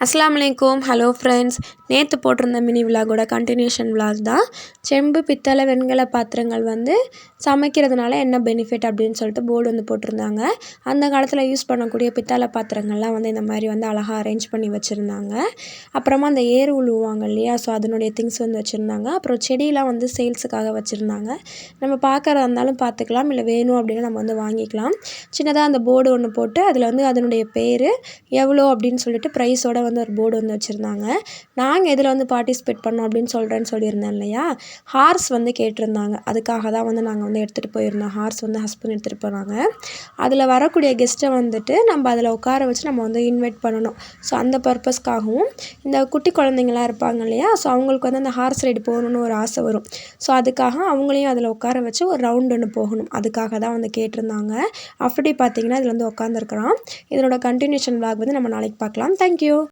அஸ்ஸலாமு அலைக்கும். Hello friends, நேற்று போட்டிருந்த மினி விலாகோட கண்டினியூஷன் விலாக் தான். செம்பு பித்தளை வெண்கல பாத்திரங்கள் வந்து சமைக்கிறதுனால என்ன பெனிஃபிட் அப்படின்னு சொல்லிட்டு போர்டு வந்து போட்டிருந்தாங்க. அந்த காலத்தில் யூஸ் பண்ணக்கூடிய பித்தளை பாத்திரங்கள்லாம் வந்து இந்த மாதிரி வந்து அழகாக அரேஞ்ச் பண்ணி வச்சுருந்தாங்க. அப்புறமா அந்த ஏர் உழுவாங்க இல்லையா, ஸோ அதனுடைய திங்ஸ் வந்து வச்சுருந்தாங்க. அப்புறம் செடியெலாம் வந்து சேல்ஸுக்காக வச்சுருந்தாங்க. நம்ம பார்க்குறதா இருந்தாலும் பார்த்துக்கலாம், இல்லை வேணும் அப்படின்னா நம்ம வந்து வாங்கிக்கலாம். சின்னதாக அந்த போர்டு ஒன்று போட்டு அதில் வந்து அதனுடைய பேர் எவ்வளோ அப்படின்னு சொல்லிட்டு ப்ரைஸோட வந்து ஒரு போர்டு வந்து வச்சுருந்தாங்க. நாங்கள் இதில் வந்து பார்ட்டிசிபேட் பண்ணோம் அப்படின்னு சொல்லியிருந்தேன் இல்லையா, ஹார்ஸ் வந்து கேட்டிருந்தாங்க. அதுக்காக தான் வந்து நாங்கள் வந்து எடுத்துகிட்டு போயிருந்தோம். ஹார்ஸ் வந்து ஹஸ்பண்ட் எடுத்துகிட்டு போனாங்க. அதில் வரக்கூடிய கெஸ்ட்டை வந்துட்டு நம்ம அதில் உட்கார வச்சு நம்ம வந்து இன்வைட் பண்ணணும். ஸோ அந்த பர்பஸ்க்காகவும் இந்த குட்டி குழந்தைங்களாம் இருப்பாங்க இல்லையா, ஸோ அவங்களுக்கு வந்து அந்த ஹார்ஸ் ரைடு போகணுன்னு ஒரு ஆசை வரும். ஸோ அதுக்காக அவங்களையும் அதில் உட்கார வச்சு ஒரு ரவுண்ட் ஒன்று போகணும். அதுக்காக தான் வந்து கேட்டிருந்தாங்க. அப்படி பார்த்தீங்கன்னா இதில் வந்து உட்காந்துருக்குறான். இதனோட கண்டினியூஷன் விலாக் வந்து நம்ம நாளைக்கு பார்க்கலாம். தேங்க்யூ.